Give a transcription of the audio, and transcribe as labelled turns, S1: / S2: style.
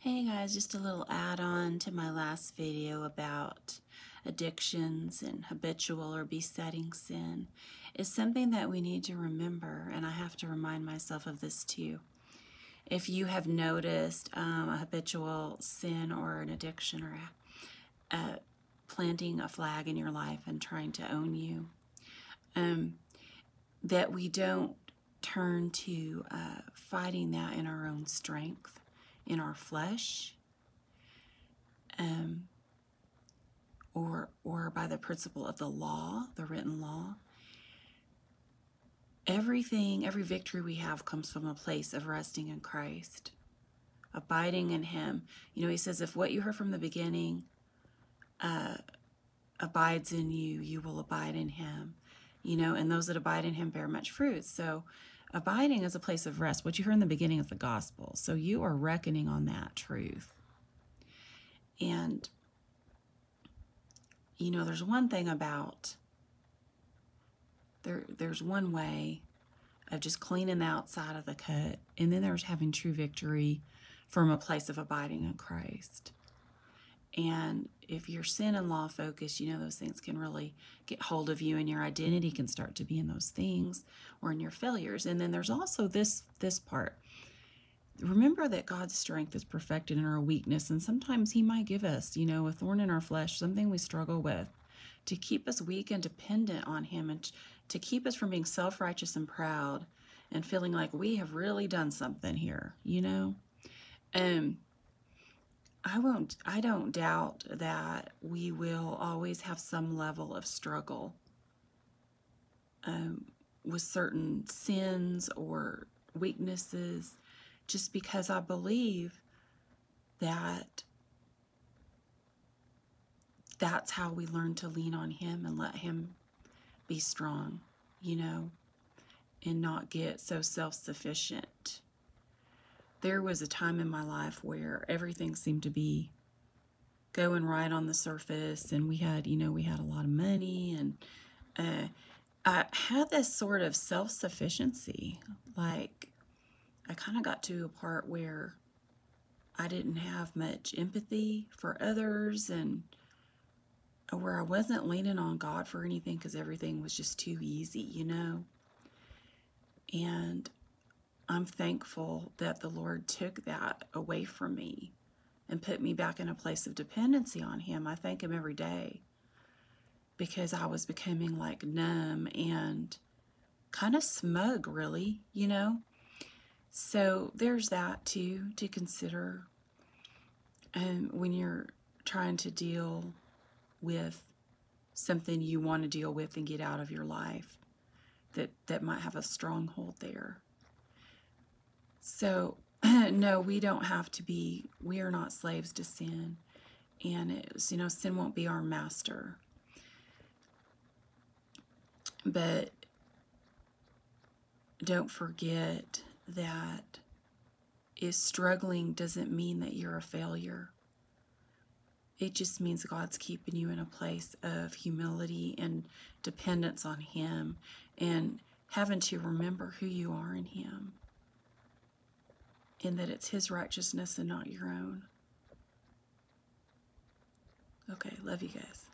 S1: Hey guys, just a little add-on to my last video about addictions and habitual or besetting sin. Is something that we need to remember, and I have to remind myself of this too. If you have noticed a habitual sin or an addiction or planting a flag in your life and trying to own you, that we don't turn to fighting that in our own strength, in our flesh, or by the principle of the law, the written law. Every victory we have comes from a place of resting in Christ, abiding in Him. You know, He says, if what you heard from the beginning abides in you, you will abide in Him. You know, and those that abide in Him bear much fruit. So abiding is a place of rest. What you heard in the beginning is the gospel. So you are reckoning on that truth. And, you know, there's one thing about, there's one way of just cleaning the outside of the cut, and then there's having true victory from a place of abiding in Christ. And if you're sin and law focused, you know, those things can really get hold of you, and your identity can start to be in those things or in your failures. And then there's also this part. Remember that God's strength is perfected in our weakness, and sometimes He might give us, you know, a thorn in our flesh, something we struggle with, to keep us weak and dependent on Him, and to keep us from being self-righteous and proud and feeling like we have really done something here, you know. I don't doubt that we will always have some level of struggle with certain sins or weaknesses, just because I believe that that's how we learn to lean on Him and let Him be strong, you know, and not get so self-sufficient. There was a time in my life where everything seemed to be going right on the surface, and we had, you know, we had a lot of money, and I had this sort of self-sufficiency. Like, I kind of got to a part where I didn't have much empathy for others, and where I wasn't leaning on God for anything because everything was just too easy, you know. And I'm thankful that the Lord took that away from me and put me back in a place of dependency on Him. I thank Him every day, because I was becoming like numb and kind of smug, really, you know. So there's that too to consider when you're trying to deal with something you want to deal with and get out of your life that might have a stronghold there. So no, we don't have to be, we are not slaves to sin. And it's, you know, sin won't be our master. But don't forget that struggling doesn't mean that you're a failure. It just means God's keeping you in a place of humility and dependence on Him, and having to remember who you are in Him, and that it's His righteousness and not your own. Okay, love you guys.